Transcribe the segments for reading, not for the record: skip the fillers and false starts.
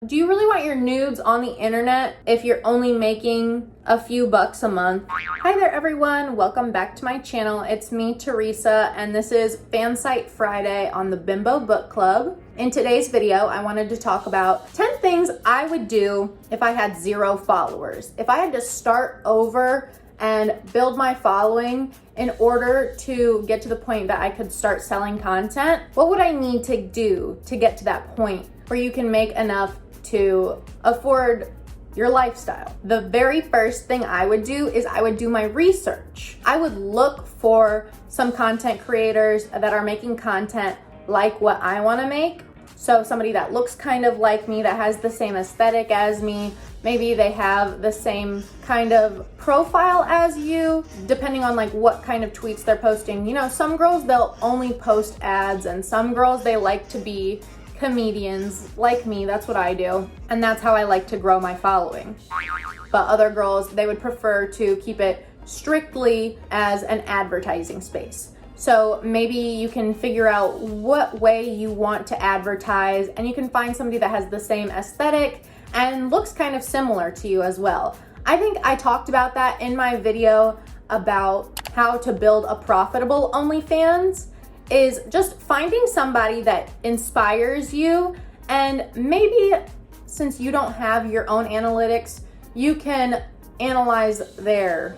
do you really want your nudes on the internet if you're only making a few bucks a month? Hi there everyone, welcome back to my channel. It's me, Teresa, and this is Fansite Friday on the Bimbo Book Club. In today's video, I wanted to talk about 10 things I would do if I had 0 followers. If I had to start over and build my following in order to get to the point that I could start selling content, what would I need to do to get to that point where you can make enough to afford your lifestyle? The very first thing I would do is I would do my research. I would look for some content creators that are making content like what I want to make. So somebody that looks kind of like me, that has the same aesthetic as me, maybe they have the same kind of profile as you, depending on like what kind of tweets they're posting. You know, some girls, they'll only post ads, and some girls, they like to be comedians like me. That's what I do, and that's how I like to grow my following. But other girls, they would prefer to keep it strictly as an advertising space. So maybe you can figure out what way you want to advertise, and you can find somebody that has the same aesthetic and looks kind of similar to you as well. I think I talked about that in my video about how to build a profitable OnlyFans, is just finding somebody that inspires you, and maybe since you don't have your own analytics, you can analyze their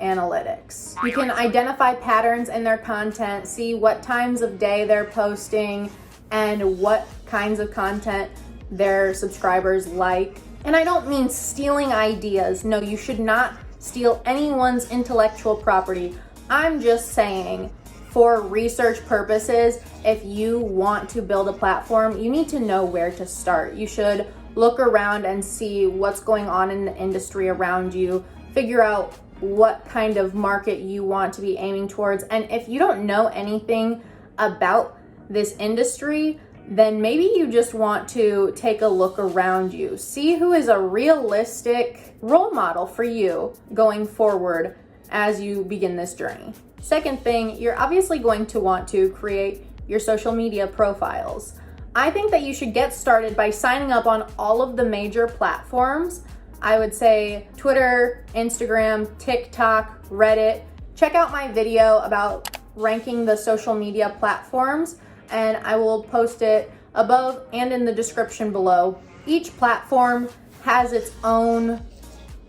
analytics. You can identify patterns in their content, see what times of day they're posting and what kinds of content their subscribers like. And I don't mean stealing ideas. No, you should not steal anyone's intellectual property. I'm just saying, for research purposes, if you want to build a platform, you need to know where to start. You should look around and see what's going on in the industry around you, figure out what kind of market you want to be aiming towards. And if you don't know anything about this industry, then maybe you just want to take a look around you. See who is a realistic role model for you going forward as you begin this journey. Second thing, you're obviously going to want to create your social media profiles. I think that you should get started by signing up on all of the major platforms. I would say Twitter, Instagram, TikTok, Reddit. Check out my video about ranking the social media platforms, and I will post it above and in the description below. Each platform has its own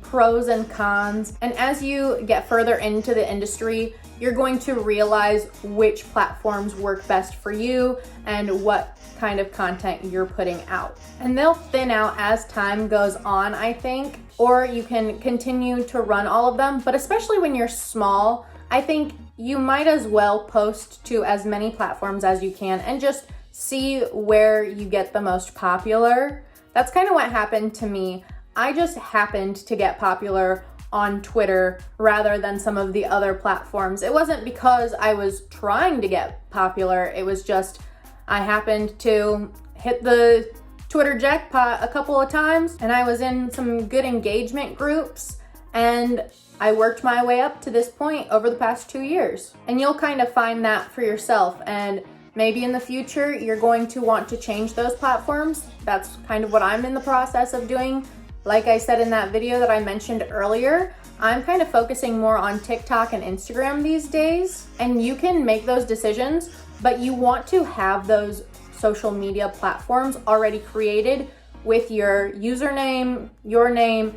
pros and cons, and as you get further into the industry, you're going to realize which platforms work best for you and what kind of content you're putting out. And they'll thin out as time goes on, I think, or you can continue to run all of them. But especially when you're small, I think you might as well post to as many platforms as you can and just see where you get the most popular. That's kind of what happened to me. I just happened to get popular on Twitter rather than some of the other platforms. It wasn't because I was trying to get popular. It was just I happened to hit the Twitter jackpot a couple of times, and I was in some good engagement groups, and I worked my way up to this point over the past 2 years. And you'll kind of find that for yourself, and maybe in the future you're going to want to change those platforms. That's kind of what I'm in the process of doing. Like I said in that video that I mentioned earlier, I'm kind of focusing more on TikTok and Instagram these days, and you can make those decisions, but you want to have those social media platforms already created with your username, your name,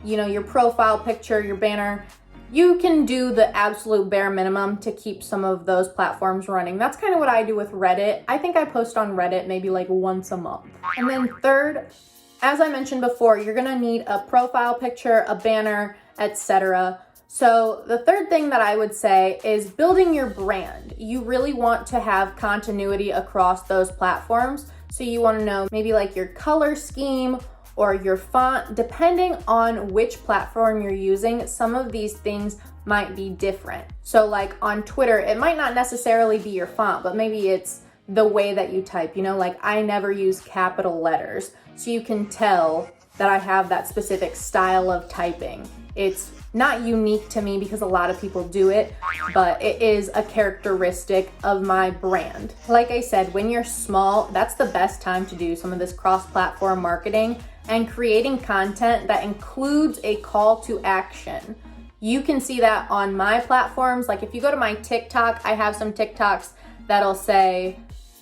you know, your profile picture, your banner. You can do the absolute bare minimum to keep some of those platforms running. That's kind of what I do with Reddit. I think I post on Reddit maybe like once a month. And then third, as I mentioned before, you're gonna need a profile picture, a banner, etc. So the third thing that I would say is building your brand. You really want to have continuity across those platforms. So you want to know maybe like your color scheme or your font, depending on which platform you're using. Some of these things might be different. So like on Twitter, it might not necessarily be your font, but maybe it's the way that you type. You know, like I never use capital letters, so you can tell that I have that specific style of typing. It's not unique to me because a lot of people do it, but it is a characteristic of my brand. Like I said, when you're small, that's the best time to do some of this cross-platform marketing and creating content that includes a call to action. You can see that on my platforms. Like if you go to my TikTok, I have some TikToks that'll say,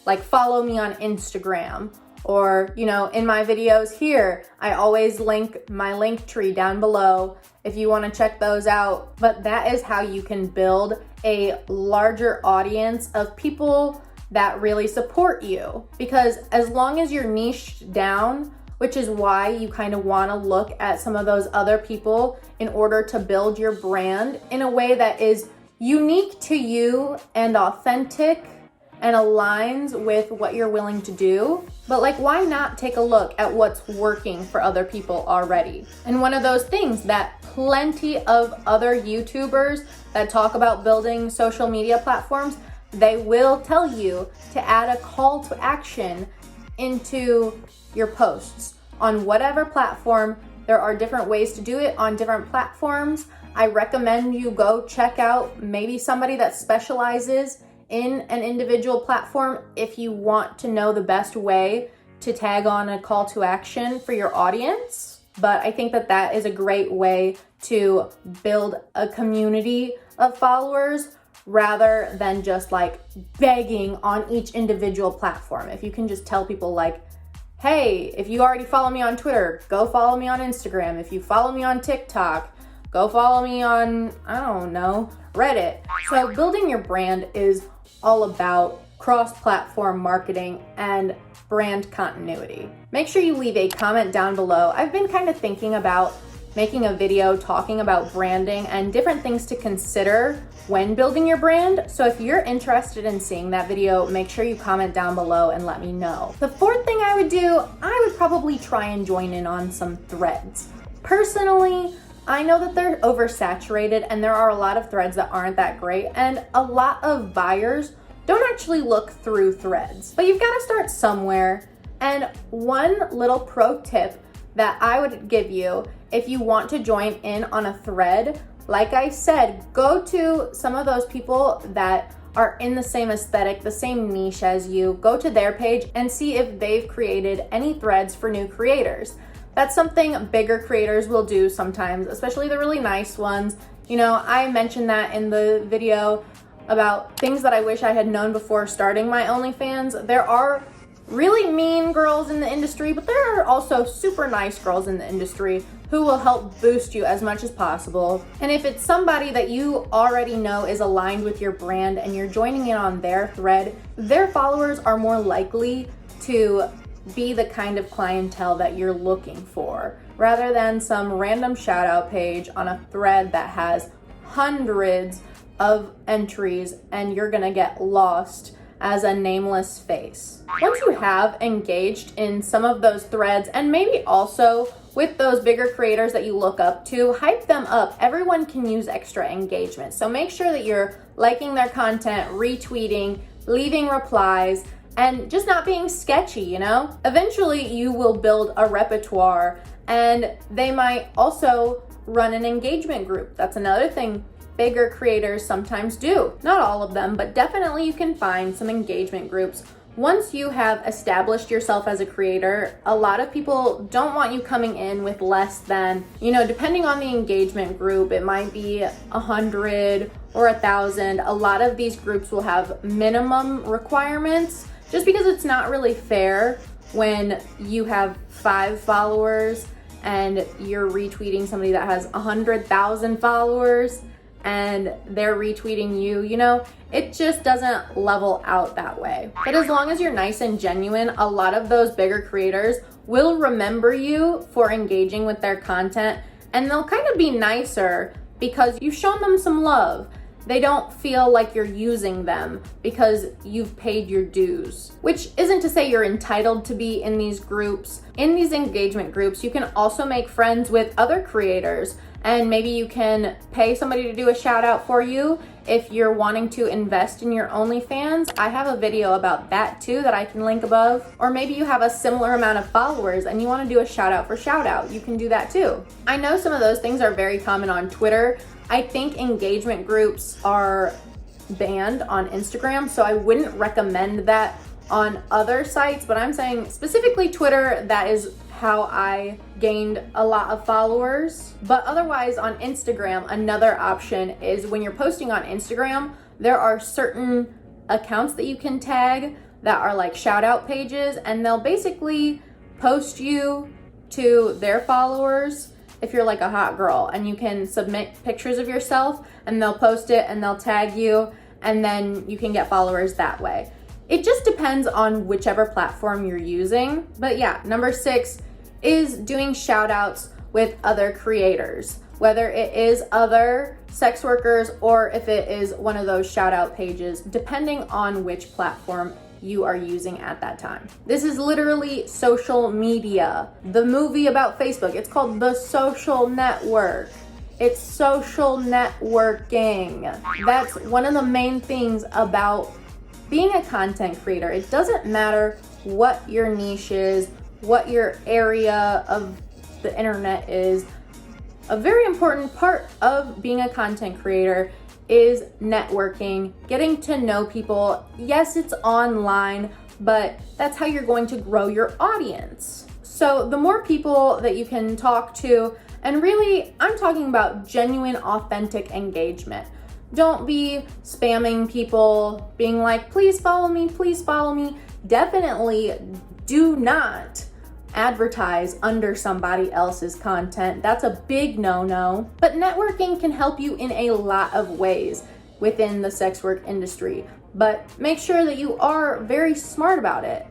like, follow me on Instagram. Or, you know, in my videos here, I always link my link tree down below if you want to check those out. But that is how you can build a larger audience of people that really support you. Because as long as you're niched down, which is why you kind of want to look at some of those other people in order to build your brand in a way that is unique to you and authentic and aligns with what you're willing to do. But like, why not take a look at what's working for other people already? And one of those things that plenty of other YouTubers that talk about building social media platforms, they will tell you to add a call to action into your posts on whatever platform. There are different ways to do it on different platforms. I recommend you go check out maybe somebody that specializes in an individual platform if you want to know the best way to tag on a call to action for your audience. But I think that that is a great way to build a community of followers rather than just like begging on each individual platform. If you can just tell people like, hey, if you already follow me on Twitter, go follow me on Instagram. If you follow me on TikTok, go follow me on, I don't know, Reddit. So building your brand is all about cross-platform marketing and brand continuity. Make sure you leave a comment down below. I've been kind of thinking about making a video talking about branding and different things to consider when building your brand. So if you're interested in seeing that video, make sure you comment down below and let me know. The fourth thing I would do, I would probably try and join in on some threads. Personally, I know that they're oversaturated and there are a lot of threads that aren't that great, and a lot of buyers don't actually look through threads. But you've got to start somewhere. And one little pro tip that I would give you if you want to join in on a thread, like I said, go to some of those people that are in the same aesthetic, the same niche as you, go to their page and see if they've created any threads for new creators. That's something bigger creators will do sometimes, especially the really nice ones. You know, I mentioned that in the video about things that I wish I had known before starting my OnlyFans. There are really mean girls in the industry, but there are also super nice girls in the industry who will help boost you as much as possible. And if it's somebody that you already know is aligned with your brand and you're joining in on their thread, their followers are more likely to be the kind of clientele that you're looking for, rather than some random shout out page on a thread that has hundreds of entries and you're gonna get lost as a nameless face. Once you have engaged in some of those threads, and maybe also with those bigger creators that you look up to, hype them up. Everyone can use extra engagement. So make sure that you're liking their content, retweeting, leaving replies, and just not being sketchy, you know? Eventually you will build a repertoire, and they might also run an engagement group. That's another thing bigger creators sometimes do. Not all of them, but definitely you can find some engagement groups. Once you have established yourself as a creator, a lot of people don't want you coming in with less than, you know, depending on the engagement group, it might be 100 or 1,000. A lot of these groups will have minimum requirements, just because it's not really fair when you have 5 followers and you're retweeting somebody that has 100,000 followers and they're retweeting you, you know, it just doesn't level out that way. But as long as you're nice and genuine, a lot of those bigger creators will remember you for engaging with their content, and they'll kind of be nicer because you've shown them some love. they don't feel like you're using them because you've paid your dues. Which isn't to say you're entitled to be in these groups. In these engagement groups, you can also make friends with other creators, and maybe you can pay somebody to do a shout out for you if you're wanting to invest in your OnlyFans. I have a video about that too that I can link above. Or maybe you have a similar amount of followers and you want to do a shout out for shout out. You can do that too. I know some of those things are very common on Twitter. I think engagement groups are banned on Instagram, so I wouldn't recommend that on other sites, but I'm saying specifically Twitter, that is how I gained a lot of followers. But otherwise on Instagram, another option is when you're posting on Instagram, there are certain accounts that you can tag that are like shout out pages, and they'll basically post you to their followers if you're like a hot girl, and you can submit pictures of yourself and they'll post it and they'll tag you, and then you can get followers that way. It just depends on whichever platform you're using. But yeah, number 6 is doing shout outs with other creators, whether it is other sex workers or if it is one of those shout out pages, depending on which platform you are using at that time. This is literally social media. The movie about Facebook, it's called The Social Network. It's social networking. That's one of the main things about being a content creator. It doesn't matter what your niche is, what your area of the internet is. A very important part of being a content creator is networking, getting to know people. Yes, it's online, but that's how you're going to grow your audience. So the more people that you can talk to, and really, I'm talking about genuine, authentic engagement. Don't be spamming people, being like, please follow me, please follow me. Definitely do not advertise under somebody else's content. That's a big no-no. But networking can help you in a lot of ways within the sex work industry, but make sure that you are very smart about it.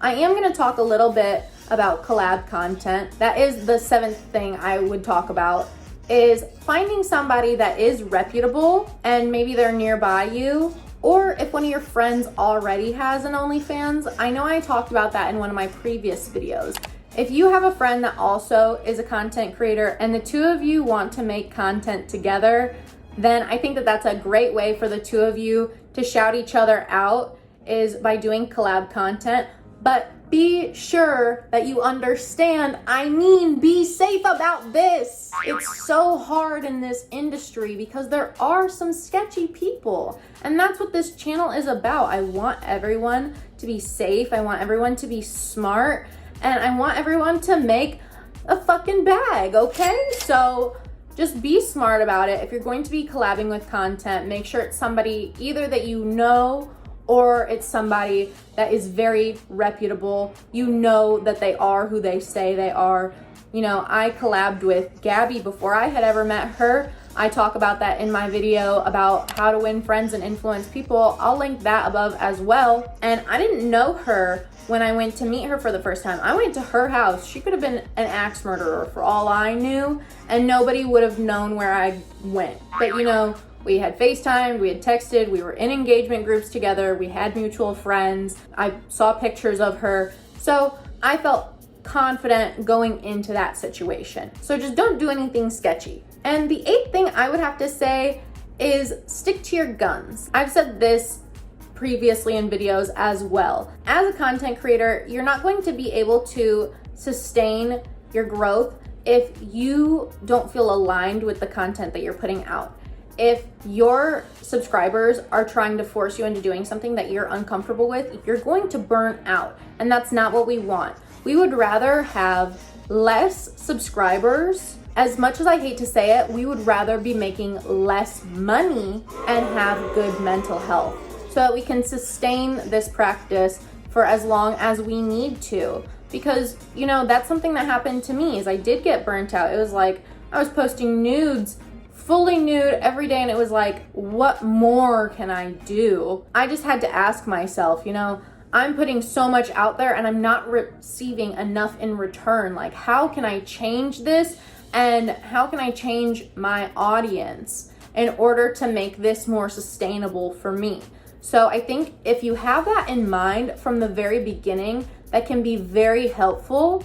I am going to talk a little bit about collab content. That is the 7th thing I would talk about, is finding somebody that is reputable and maybe they're nearby you. Or if one of your friends already has an OnlyFans, I know I talked about that in one of my previous videos. If you have a friend that also is a content creator and the two of you want to make content together, then I think that that's a great way for the two of you to shout each other out, is by doing collab content. But be sure that you understand, be safe about this. It's so hard in this industry because there are some sketchy people. And that's what this channel is about. I want everyone to be safe. I want everyone to be smart. And I want everyone to make a fucking bag, okay? So just be smart about it. If you're going to be collabing with content, make sure it's somebody either that you know or it's somebody that is very reputable. You know that they are who they say they are. You know, I collabed with Gabby before I had ever met her. I talk about that in my video about how to win friends and influence people. I'll link that above as well. And I didn't know her when I went to meet her for the first time. I went to her house. She could have been an axe murderer for all I knew, and nobody would have known where I went. But you know, we had FaceTimed, we had texted, we were in engagement groups together, we had mutual friends. I saw pictures of her. So I felt confident going into that situation. So just don't do anything sketchy. And the 8th thing I would have to say is stick to your guns. I've said this previously in videos as well. As a content creator, you're not going to be able to sustain your growth if you don't feel aligned with the content that you're putting out. If your subscribers are trying to force you into doing something that you're uncomfortable with, you're going to burn out, and that's not what we want. We would rather have less subscribers. As much as I hate to say it, we would rather be making less money and have good mental health so that we can sustain this practice for as long as we need to. Because, you know, that's something that happened to me, is I did get burnt out. It was like I was posting nudes, fully nude every day, and it was like, what more can I do? I just had to ask myself, you know, I'm putting so much out there and I'm not receiving enough in return. Like, how can I change this? And how can I change my audience? in order to make this more sustainable for me. So I think if you have that in mind from the very beginning, that can be very helpful.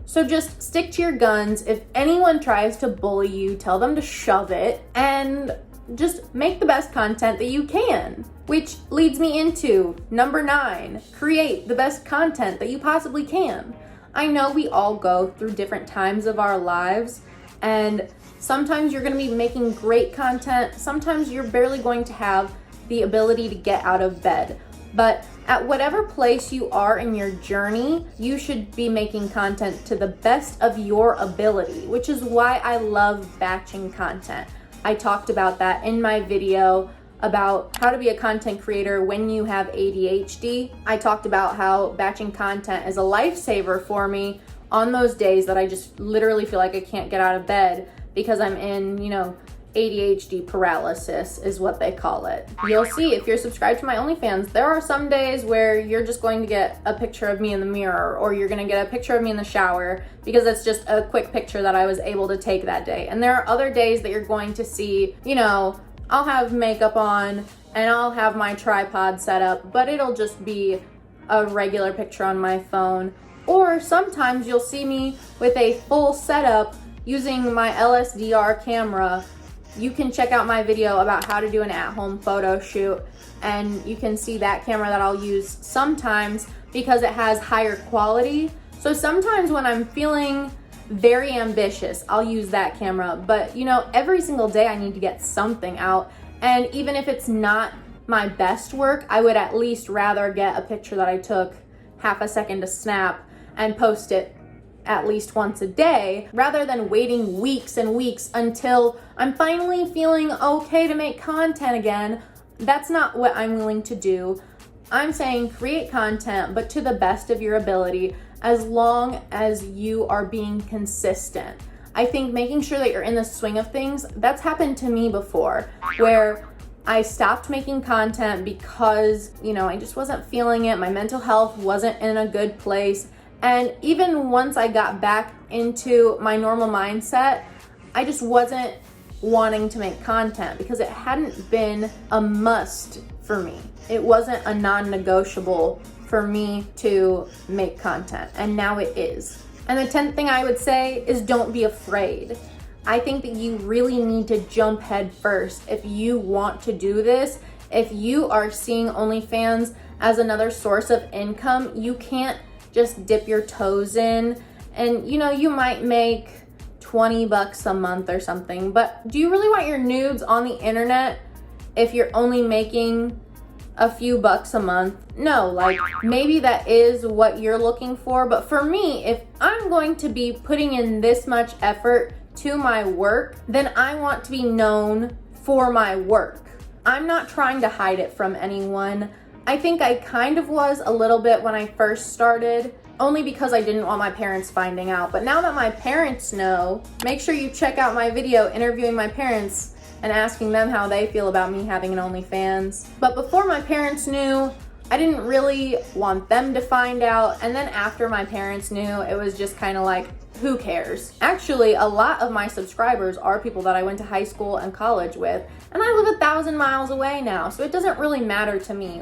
So just stick to your guns. If anyone tries to bully you, tell them to shove it and just make the best content that you can. Which leads me into number 9, create the best content that you possibly can. I know we all go through different times of our lives, and sometimes you're gonna be making great content, sometimes you're barely going to have the ability to get out of bed. But at whatever place you are in your journey, you should be making content to the best of your ability, which is why I love batching content. I talked about that in my video about how to be a content creator when you have ADHD. I talked about how batching content is a lifesaver for me on those days that I just literally feel like I can't get out of bed because I'm in, ADHD paralysis is what they call it. You'll see if you're subscribed to my OnlyFans, there are some days where you're just going to get a picture of me in the mirror, or you're gonna get a picture of me in the shower because it's just a quick picture that I was able to take that day. And there are other days that you're going to see, I'll have makeup on and I'll have my tripod set up, but it'll just be a regular picture on my phone. Or sometimes you'll see me with a full setup using my LSDR camera. You can check out my video about how to do an at-home photo shoot, and you can see that camera that I'll use sometimes because it has higher quality. So sometimes when I'm feeling very ambitious, I'll use that camera. But every single day I need to get something out. And even if it's not my best work, I would at least rather get a picture that I took half a second to snap and post it at least once a day, rather than waiting weeks and weeks until I'm finally feeling okay to make content again. That's not what I'm willing to do. I'm saying create content, but to the best of your ability, as long as you are being consistent. I think making sure that you're in the swing of things, that's happened to me before, where I stopped making content because, I just wasn't feeling it. My mental health wasn't in a good place. And even once I got back into my normal mindset, I just wasn't wanting to make content because it hadn't been a must for me. It wasn't a non-negotiable for me to make content, and now it is. And the 10th thing I would say is don't be afraid. I think that you really need to jump head first if you want to do this. If you are seeing OnlyFans as another source of income, you can't just dip your toes in, and you might make $20 a month or something, but do you really want your nudes on the internet if you're only making a few bucks a month? No, maybe that is what you're looking for, but for me, if I'm going to be putting in this much effort to my work, then I want to be known for my work. I'm not trying to hide it from anyone. I think I kind of was a little bit when I first started, only because I didn't want my parents finding out. But now that my parents know, make sure you check out my video interviewing my parents and asking them how they feel about me having an OnlyFans. But before my parents knew, I didn't really want them to find out. And then after my parents knew, it was just kind of like, who cares? Actually, a lot of my subscribers are people that I went to high school and college with, and I live 1,000 miles away now, so it doesn't really matter to me.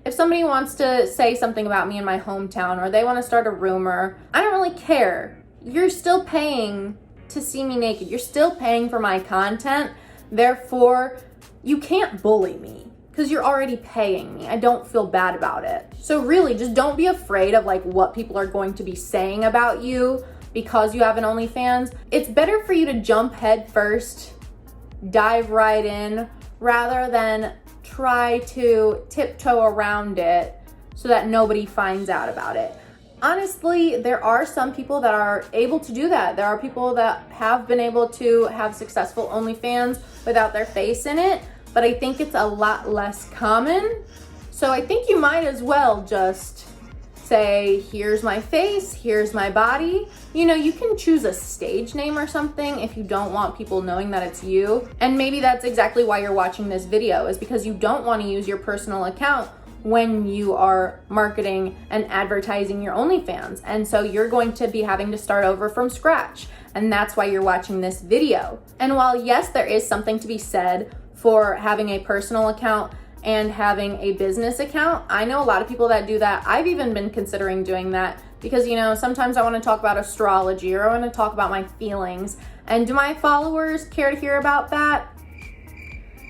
If somebody wants to say something about me in my hometown, or they want to start a rumor, I don't really care. You're still paying to see me naked. You're still paying for my content. Therefore, you can't bully me because you're already paying me. I don't feel bad about it. So really, just don't be afraid of what people are going to be saying about you because you have an OnlyFans. It's better for you to jump head first, dive right in, rather than try to tiptoe around it so that nobody finds out about it. Honestly, there are some people that are able to do that. There are people that have been able to have successful OnlyFans without their face in it, but I think it's a lot less common. So I think you might as well just say, here's my face, here's my body. You can choose a stage name or something if you don't want people knowing that it's you. And maybe that's exactly why you're watching this video, is because you don't want to use your personal account when you are marketing and advertising your OnlyFans. And so you're going to be having to start over from scratch. And that's why you're watching this video. And while yes, there is something to be said for having a personal account and having a business account, I know a lot of people that do that. I've even been considering doing that because, you know, sometimes I want to talk about astrology or I want to talk about my feelings. And do my followers care to hear about that?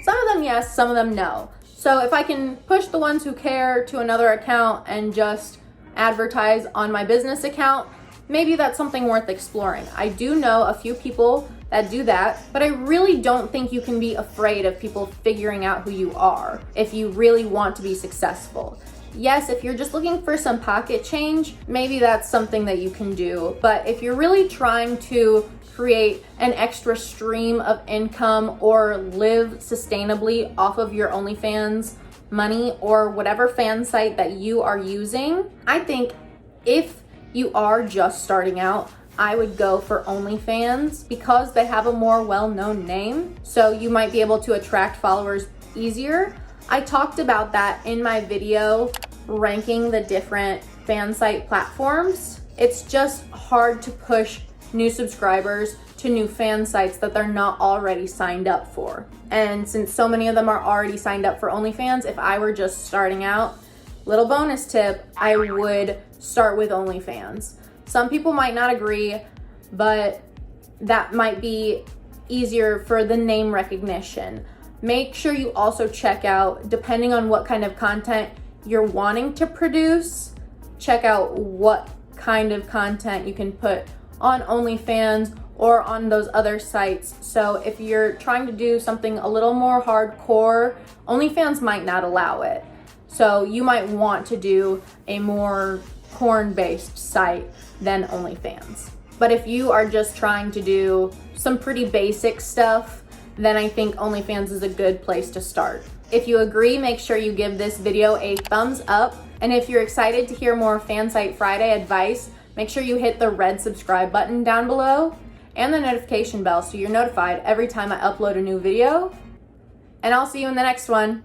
Some of them yes, some of them no. So if I can push the ones who care to another account and just advertise on my business account, maybe that's something worth exploring. I do know a few people that do that, but I really don't think you can be afraid of people figuring out who you are if you really want to be successful. Yes, if you're just looking for some pocket change, maybe that's something that you can do. But if you're really trying to create an extra stream of income or live sustainably off of your OnlyFans money or whatever fan site that you are using, I think if you are just starting out, I would go for OnlyFans because they have a more well-known name. So you might be able to attract followers easier. I talked about that in my video ranking the different fan site platforms. It's just hard to push new subscribers to new fan sites that they're not already signed up for. And since so many of them are already signed up for OnlyFans, if I were just starting out, little bonus tip, I would start with OnlyFans. Some people might not agree, but that might be easier for the name recognition. Make sure you also check out, depending on what kind of content you're wanting to produce, check out what kind of content you can put on OnlyFans or on those other sites. So if you're trying to do something a little more hardcore, OnlyFans might not allow it. So you might want to do a more porn-based site than OnlyFans. But if you are just trying to do some pretty basic stuff, then I think OnlyFans is a good place to start. If you agree, make sure you give this video a thumbs up. And if you're excited to hear more Fansite Friday advice, make sure you hit the red subscribe button down below and the notification bell so you're notified every time I upload a new video. And I'll see you in the next one.